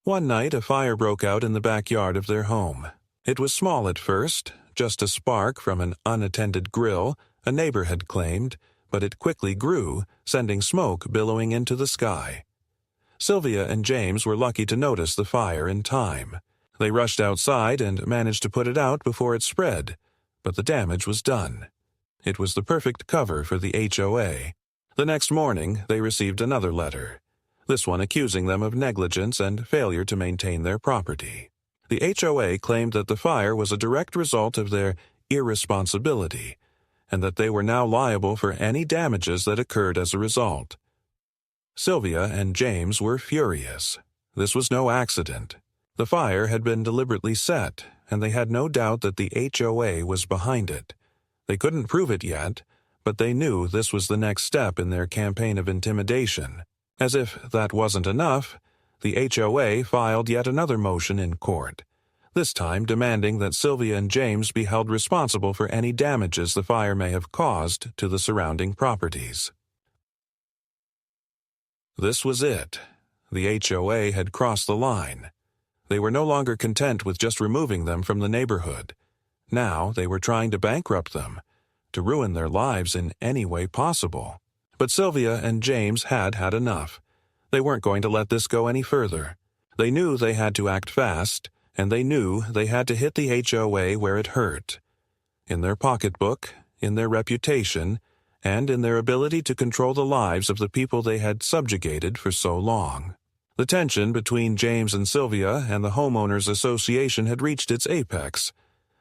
Speaker 1: One night, a fire broke out in the backyard of their home. It was small at first, just a spark from an unattended grill, a neighbor had claimed, but it quickly grew, sending smoke billowing into the sky. Sylvia and James were lucky to notice the fire in time. They rushed outside and managed to put it out before it spread, but the damage was done. It was the perfect cover for the HOA. The next morning, they received another letter, this one accusing them of negligence and failure to maintain their property. The HOA claimed that the fire was a direct result of their irresponsibility, and that they were now liable for any damages that occurred as a result. Sylvia and James were furious. This was no accident. The fire had been deliberately set, and they had no doubt that the HOA was behind it. They couldn't prove it yet, but they knew this was the next step in their campaign of intimidation. As if that wasn't enough, the HOA filed yet another motion in court, this time demanding that Sylvia and James be held responsible for any damages the fire may have caused to the surrounding properties. This was it. The HOA had crossed the line. They were no longer content with just removing them from the neighborhood. Now they were trying to bankrupt them, to ruin their lives in any way possible. But Sylvia and James had had enough. They weren't going to let this go any further. They knew they had to act fast, and they knew they had to hit the HOA where it hurt. In their pocketbook, in their reputation, and in their ability to control the lives of the people they had subjugated for so long. The tension between James and Sylvia and the Homeowners Association had reached its apex.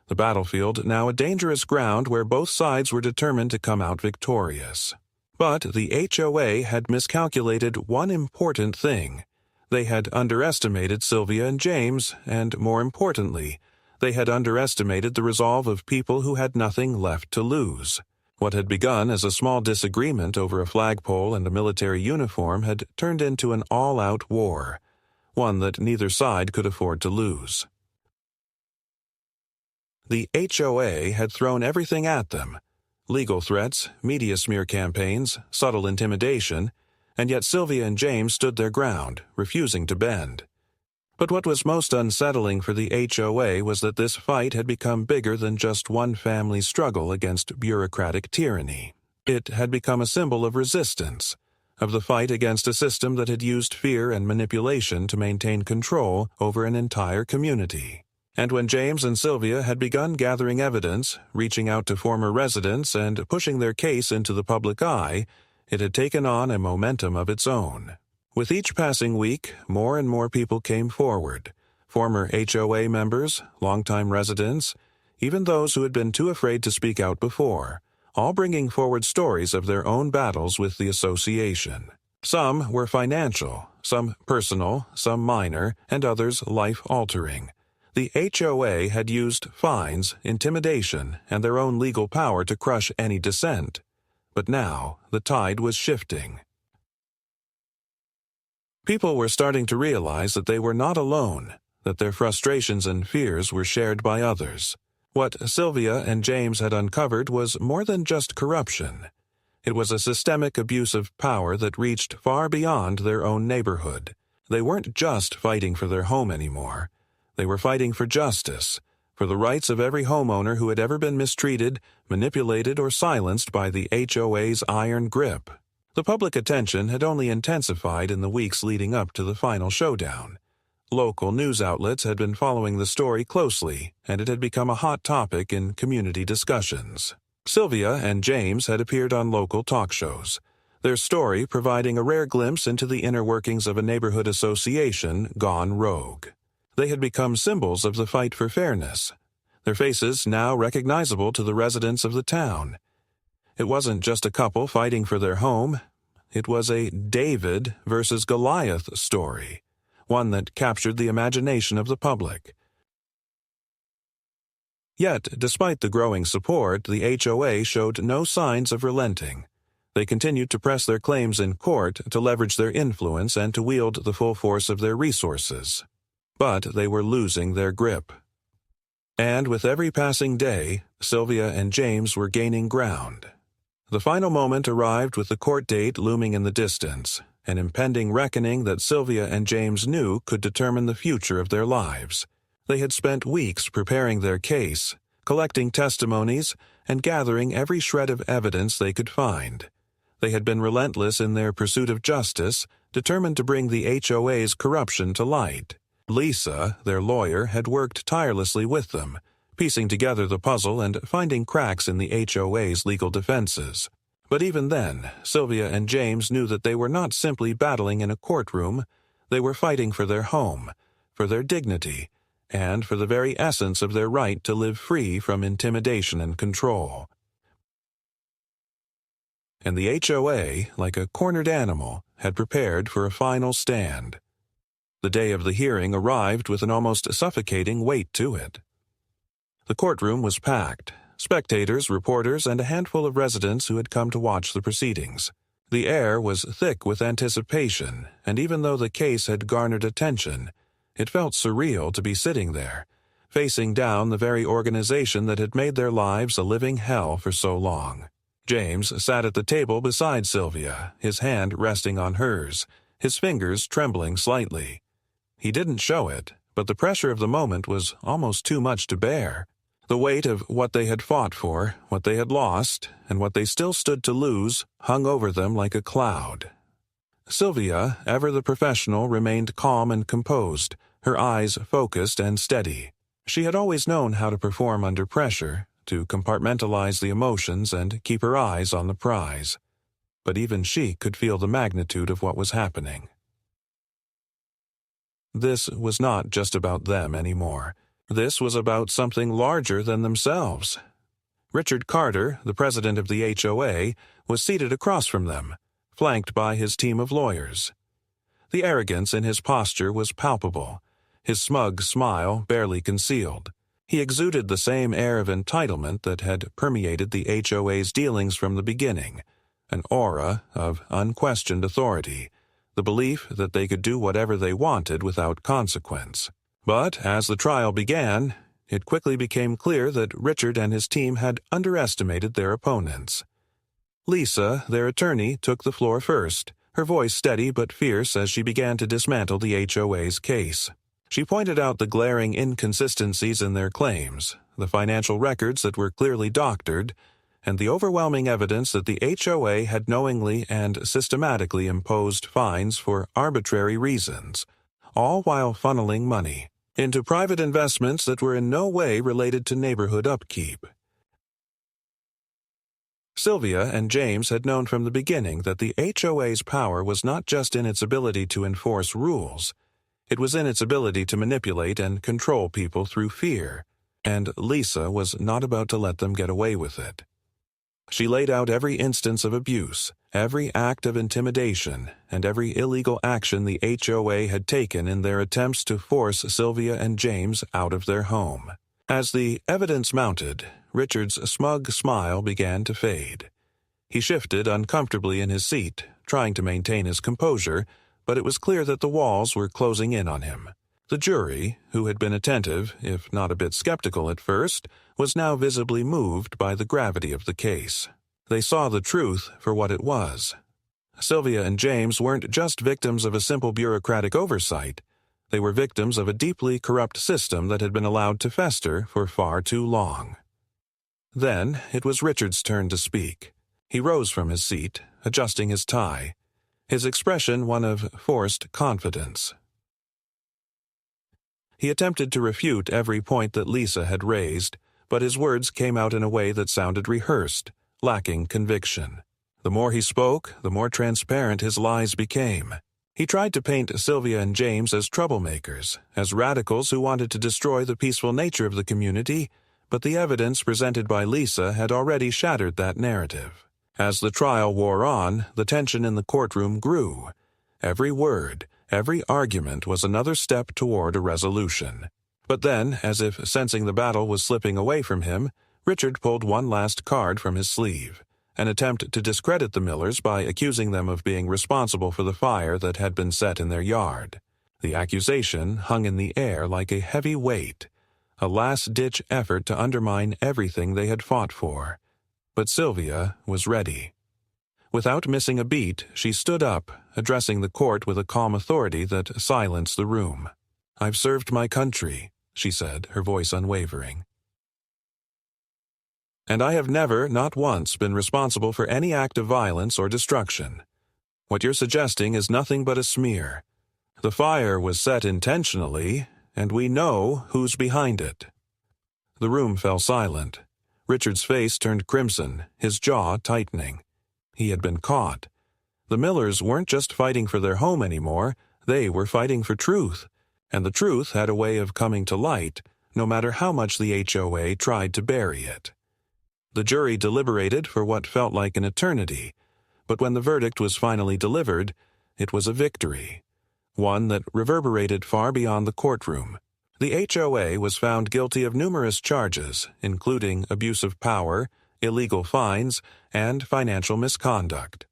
Speaker 1: The battlefield now a dangerous ground where both sides were determined to come out victorious. But the HOA had miscalculated one important thing. They had underestimated Sylvia and James, and more importantly, they had underestimated the resolve of people who had nothing left to lose. What had begun as a small disagreement over a flagpole and a military uniform had turned into an all-out war, one that neither side could afford to lose. The HOA had thrown everything at them: legal threats, media smear campaigns, subtle intimidation, and yet Sylvia and James stood their ground, refusing to bend. But what was most unsettling for the HOA was that this fight had become bigger than just one family's struggle against bureaucratic tyranny. It had become a symbol of resistance, of the fight against a system that had used fear and manipulation to maintain control over an entire community. And when James and Sylvia had begun gathering evidence, reaching out to former residents, and pushing their case into the public eye, it had taken on a momentum of its own. With each passing week, more and more people came forward: former HOA members, longtime residents, even those who had been too afraid to speak out before, all bringing forward stories of their own battles with the association. Some were financial, some personal, some minor, and others life-altering. The HOA had used fines, intimidation, and their own legal power to crush any dissent. But now the tide was shifting. People were starting to realize that they were not alone, that their frustrations and fears were shared by others. What Sylvia and James had uncovered was more than just corruption. It was a systemic abuse of power that reached far beyond their own neighborhood. They weren't just fighting for their home anymore. They were fighting for justice, for the rights of every homeowner who had ever been mistreated, manipulated, or silenced by the HOA's iron grip. The public attention had only intensified in the weeks leading up to the final showdown. Local news outlets had been following the story closely, and it had become a hot topic in community discussions. Sylvia and James had appeared on local talk shows, their story providing a rare glimpse into the inner workings of a neighborhood association gone rogue. They had become symbols of the fight for fairness, their faces now recognizable to the residents of the town. It wasn't just a couple fighting for their home. It was a David versus Goliath story, one that captured the imagination of the public. Yet, despite the growing support, the HOA showed no signs of relenting. They continued to press their claims in court to leverage their influence and to wield the full force of their resources. But they were losing their grip. And with every passing day, Sylvia and James were gaining ground. The final moment arrived with the court date looming in the distance, an impending reckoning that Sylvia and James knew could determine the future of their lives. They had spent weeks preparing their case, collecting testimonies, and gathering every shred of evidence they could find. They had been relentless in their pursuit of justice, determined to bring the HOA's corruption to light. Lisa, their lawyer, had worked tirelessly with them, piecing together the puzzle and finding cracks in the HOA's legal defenses. But even then, Sylvia and James knew that they were not simply battling in a courtroom. They were fighting for their home, for their dignity, and for the very essence of their right to live free from intimidation and control. And the HOA, like a cornered animal, had prepared for a final stand. The day of the hearing arrived with an almost suffocating weight to it. The courtroom was packed, spectators, reporters, and a handful of residents who had come to watch the proceedings. The air was thick with anticipation, and even though the case had garnered attention, it felt surreal to be sitting there, facing down the very organization that had made their lives a living hell for so long. James sat at the table beside Sylvia, his hand resting on hers, his fingers trembling slightly. He didn't show it, but the pressure of the moment was almost too much to bear. The weight of what they had fought for, what they had lost, and what they still stood to lose, hung over them like a cloud. Sylvia, ever the professional, remained calm and composed, her eyes focused and steady. She had always known how to perform under pressure, to compartmentalize the emotions and keep her eyes on the prize. But even she could feel the magnitude of what was happening. This was not just about them anymore. This was about something larger than themselves. Richard Carter, the president of the HOA, was seated across from them, flanked by his team of lawyers. The arrogance in his posture was palpable, his smug smile barely concealed. He exuded the same air of entitlement that had permeated the HOA's dealings from the beginning, an aura of unquestioned authority, the belief that they could do whatever they wanted without consequence. But as the trial began, it quickly became clear that Richard and his team had underestimated their opponents. Lisa, their attorney, took the floor first, her voice steady but fierce as she began to dismantle the HOA's case. She pointed out the glaring inconsistencies in their claims, the financial records that were clearly doctored, and the overwhelming evidence that the HOA had knowingly and systematically imposed fines for arbitrary reasons, all while funneling money into private investments that were in no way related to neighborhood upkeep. Sylvia and James had known from the beginning that the HOA's power was not just in its ability to enforce rules. It was in its ability to manipulate and control people through fear, and Lisa was not about to let them get away with it. She laid out every instance of abuse, every act of intimidation, and every illegal action the HOA had taken in their attempts to force Sylvia and James out of their home. As the evidence mounted, Richard's smug smile began to fade. He shifted uncomfortably in his seat, trying to maintain his composure, but it was clear that the walls were closing in on him. The jury, who had been attentive, if not a bit skeptical at first, was now visibly moved by the gravity of the case. They saw the truth for what it was. Sylvia and James weren't just victims of a simple bureaucratic oversight. They were victims of a deeply corrupt system that had been allowed to fester for far too long. Then it was Richard's turn to speak. He rose from his seat, adjusting his tie, his expression one of forced confidence. He attempted to refute every point that Lisa had raised, but his words came out in a way that sounded rehearsed, lacking conviction. The more he spoke, the more transparent his lies became. He tried to paint Sylvia and James as troublemakers, as radicals who wanted to destroy the peaceful nature of the community, but the evidence presented by Lisa had already shattered that narrative. As the trial wore on, the tension in the courtroom grew. Every word, every argument was another step toward a resolution. But then, as if sensing the battle was slipping away from him, Richard pulled one last card from his sleeve, an attempt to discredit the Millers by accusing them of being responsible for the fire that had been set in their yard. The accusation hung in the air like a heavy weight, a last-ditch effort to undermine everything they had fought for. But Sylvia was ready. Without missing a beat, she stood up, addressing the court with a calm authority that silenced the room. "I've served my country," she said, her voice unwavering. "And I have never, not once, been responsible for any act of violence or destruction. What you're suggesting is nothing but a smear. The fire was set intentionally, and we know who's behind it." The room fell silent. Richard's face turned crimson, his jaw tightening. He had been caught. The Millers weren't just fighting for their home anymore, they were fighting for truth. And the truth had a way of coming to light, no matter how much the HOA tried to bury it. The jury deliberated for what felt like an eternity, but when the verdict was finally delivered, it was a victory, one that reverberated far beyond the courtroom. The HOA was found guilty of numerous charges, including abuse of power, illegal fines, and financial misconduct.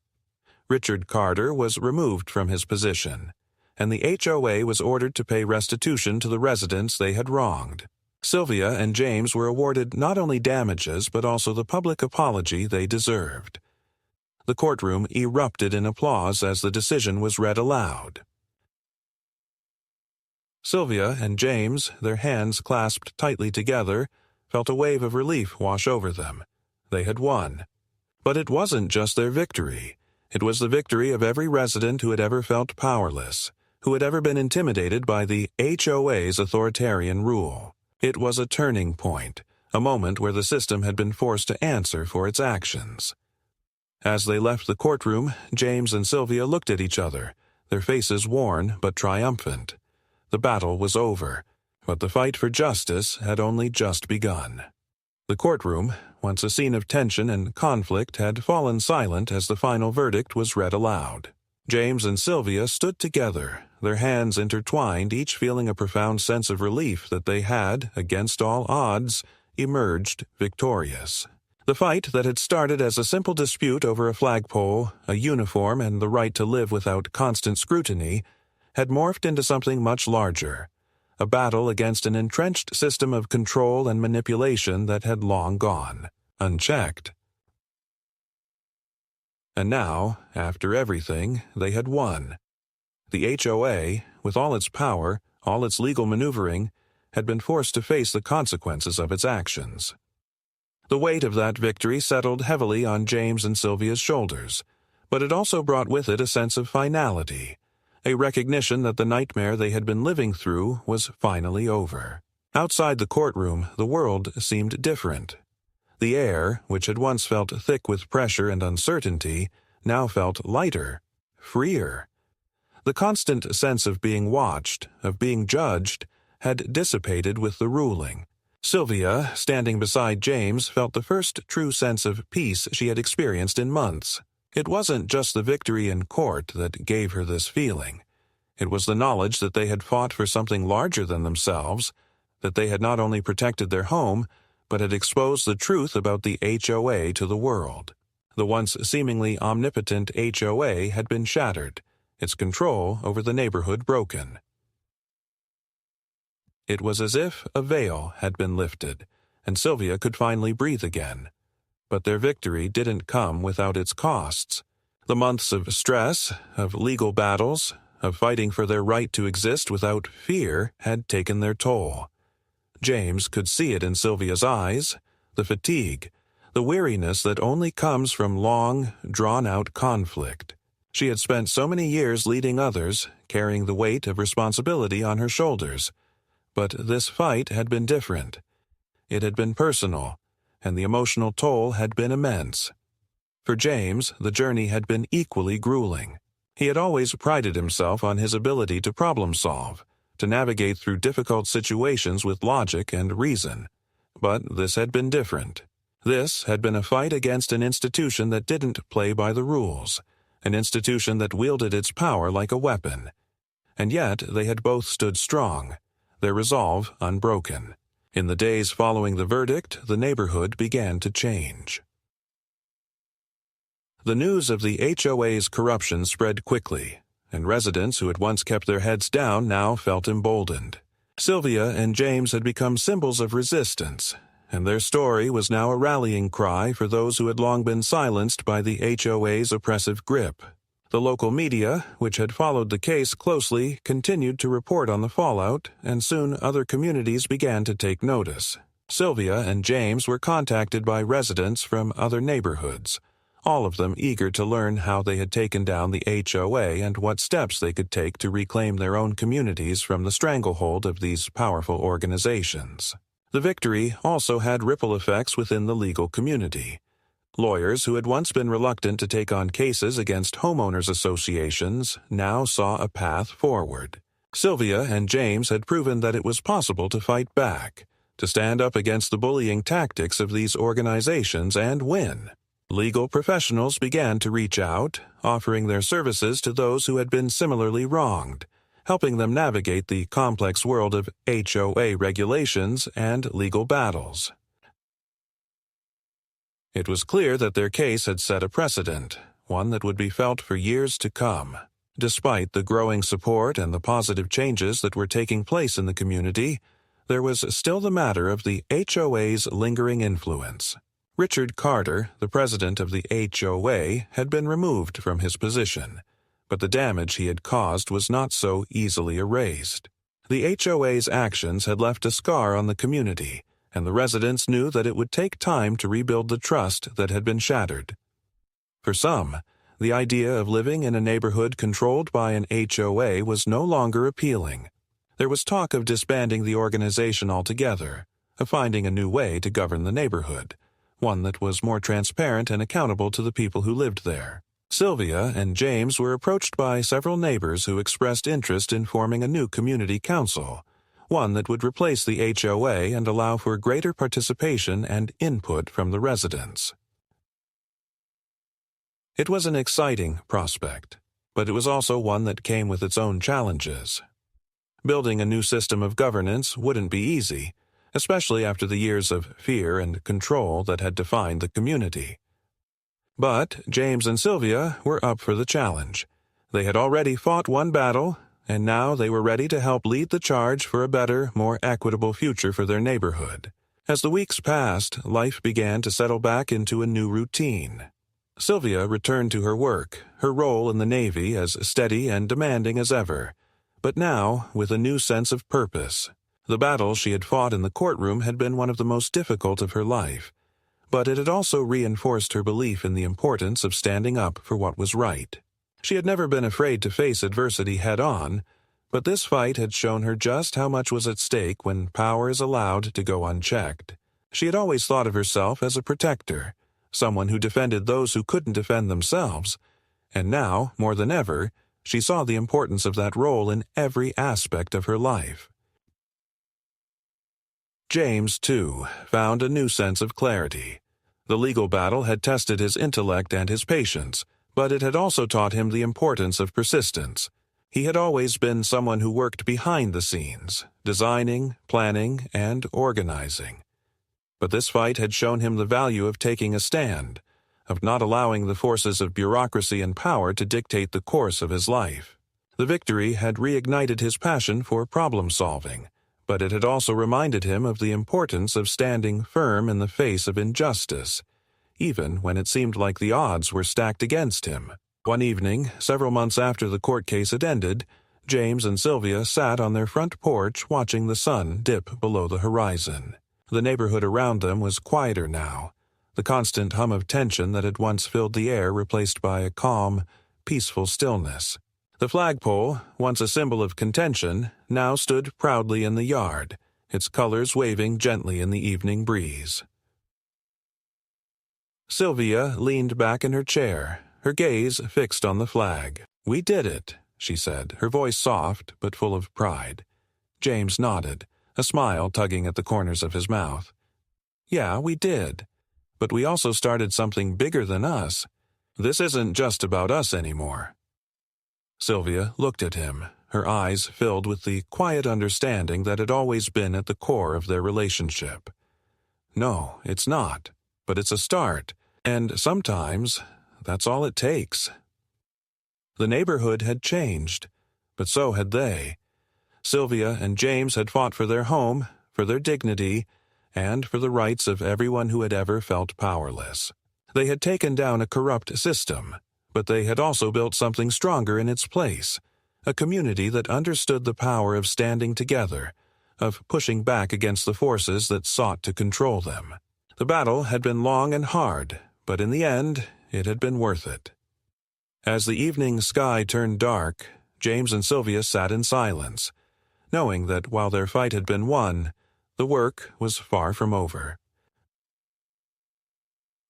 Speaker 1: Richard Carter was removed from his position, and the HOA was ordered to pay restitution to the residents they had wronged. Sylvia and James were awarded not only damages but also the public apology they deserved. The courtroom erupted in applause as the decision was read aloud. Sylvia and James, their hands clasped tightly together, felt a wave of relief wash over them. They had won. But it wasn't just their victory. It was the victory of every resident who had ever felt powerless, who had ever been intimidated by the HOA's authoritarian rule. It was a turning point, a moment where the system had been forced to answer for its actions. As they left the courtroom, James and Sylvia looked at each other, their faces worn but triumphant. The battle was over, but the fight for justice had only just begun. The courtroom, once a scene of tension and conflict, had fallen silent as the final verdict was read aloud. James and Sylvia stood together, their hands intertwined, each feeling a profound sense of relief that they had, against all odds, emerged victorious. The fight that had started as a simple dispute over a flagpole, a uniform, and the right to live without constant scrutiny, had morphed into something much larger, a battle against an entrenched system of control and manipulation that had long gone, unchecked. And now, after everything, they had won. The HOA, with all its power, all its legal maneuvering, had been forced to face the consequences of its actions. The weight of that victory settled heavily on James and Sylvia's shoulders, but it also brought with it a sense of finality, a recognition that the nightmare they had been living through was finally over. Outside the courtroom, the world seemed different. The air, which had once felt thick with pressure and uncertainty, now felt lighter, freer. The constant sense of being watched, of being judged, had dissipated with the ruling. Sylvia, standing beside James, felt the first true sense of peace she had experienced in months. It wasn't just the victory in court that gave her this feeling. It was the knowledge that they had fought for something larger than themselves, that they had not only protected their home, but had exposed the truth about the HOA to the world. The once seemingly omnipotent HOA had been shattered, its control over the neighborhood broken. It was as if a veil had been lifted, and Sylvia could finally breathe again. But their victory didn't come without its costs. The months of stress, of legal battles, of fighting for their right to exist without fear had taken their toll. James could see it in Sylvia's eyes, the fatigue, the weariness that only comes from long, drawn-out conflict. She had spent so many years leading others, carrying the weight of responsibility on her shoulders. But this fight had been different. It had been personal, and the emotional toll had been immense. For James, the journey had been equally grueling. He had always prided himself on his ability to problem-solve, to navigate through difficult situations with logic and reason. But this had been different. This had been a fight against an institution that didn't play by the rules, an institution that wielded its power like a weapon. And yet they had both stood strong, their resolve unbroken. In the days following the verdict, the neighborhood began to change. The news of the HOA's corruption spread quickly, and residents who had once kept their heads down now felt emboldened. Sylvia and James had become symbols of resistance, and their story was now a rallying cry for those who had long been silenced by the HOA's oppressive grip. The local media, which had followed the case closely, continued to report on the fallout, and soon other communities began to take notice. Sylvia and James were contacted by residents from other neighborhoods, all of them eager to learn how they had taken down the HOA and what steps they could take to reclaim their own communities from the stranglehold of these powerful organizations. The victory also had ripple effects within the legal community. Lawyers who had once been reluctant to take on cases against homeowners associations now saw a path forward. Sylvia and James had proven that it was possible to fight back, to stand up against the bullying tactics of these organizations and win. Legal professionals began to reach out, offering their services to those who had been similarly wronged, helping them navigate the complex world of HOA regulations and legal battles. It was clear that their case had set a precedent, one that would be felt for years to come. Despite the growing support and the positive changes that were taking place in the community, there was still the matter of the HOA's lingering influence. Richard Carter, the president of the HOA, had been removed from his position, but the damage he had caused was not so easily erased. The HOA's actions had left a scar on the community, and the residents knew that it would take time to rebuild the trust that had been shattered. For some, the idea of living in a neighborhood controlled by an HOA was no longer appealing. There was talk of disbanding the organization altogether, of finding a new way to govern the neighborhood, one that was more transparent and accountable to the people who lived there. Sylvia and James were approached by several neighbors who expressed interest in forming a new community council, one that would replace the HOA and allow for greater participation and input from the residents. It was an exciting prospect, but it was also one that came with its own challenges. Building a new system of governance wouldn't be easy, especially after the years of fear and control that had defined the community. But James and Sylvia were up for the challenge. They had already fought one battle, and now they were ready to help lead the charge for a better, more equitable future for their neighborhood. As the weeks passed, life began to settle back into a new routine. Sylvia returned to her work, her role in the Navy as steady and demanding as ever, but now with a new sense of purpose. The battle she had fought in the courtroom had been one of the most difficult of her life, but it had also reinforced her belief in the importance of standing up for what was right. She had never been afraid to face adversity head-on, but this fight had shown her just how much was at stake when power is allowed to go unchecked. She had always thought of herself as a protector, someone who defended those who couldn't defend themselves, and now, more than ever, she saw the importance of that role in every aspect of her life. James, too, found a new sense of clarity. The legal battle had tested his intellect and his patience, but it had also taught him the importance of persistence. He had always been someone who worked behind the scenes, designing, planning, and organizing. But this fight had shown him the value of taking a stand, of not allowing the forces of bureaucracy and power to dictate the course of his life. The victory had reignited his passion for problem-solving, but it had also reminded him of the importance of standing firm in the face of injustice, even when it seemed like the odds were stacked against him. One evening, several months after the court case had ended, James and Sylvia sat on their front porch watching the sun dip below the horizon. The neighborhood around them was quieter now, the constant hum of tension that had once filled the air replaced by a calm, peaceful stillness. The flagpole, once a symbol of contention, now stood proudly in the yard, its colors waving gently in the evening breeze. Sylvia leaned back in her chair, her gaze fixed on the flag. "We did it," she said, her voice soft but full of pride. James nodded, a smile tugging at the corners of his mouth. "Yeah, we did. But we also started something bigger than us. This isn't just about us anymore." Sylvia looked at him, her eyes filled with the quiet understanding that had always been at the core of their relationship. "No, it's not. But it's a start, and sometimes that's all it takes." The neighborhood had changed, but so had they. Sylvia and James had fought for their home, for their dignity, and for the rights of everyone who had ever felt powerless. They had taken down a corrupt system, but they had also built something stronger in its place, a community that understood the power of standing together, of pushing back against the forces that sought to control them. The battle had been long and hard, but in the end, it had been worth it. As the evening sky turned dark, James and Sylvia sat in silence, knowing that while their fight had been won, the work was far from over.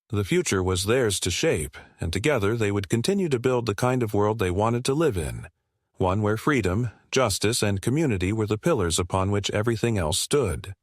Speaker 1: The future was theirs to shape, and together they would continue to build the kind of world they wanted to live in, one where freedom, justice, and community were the pillars upon which everything else stood.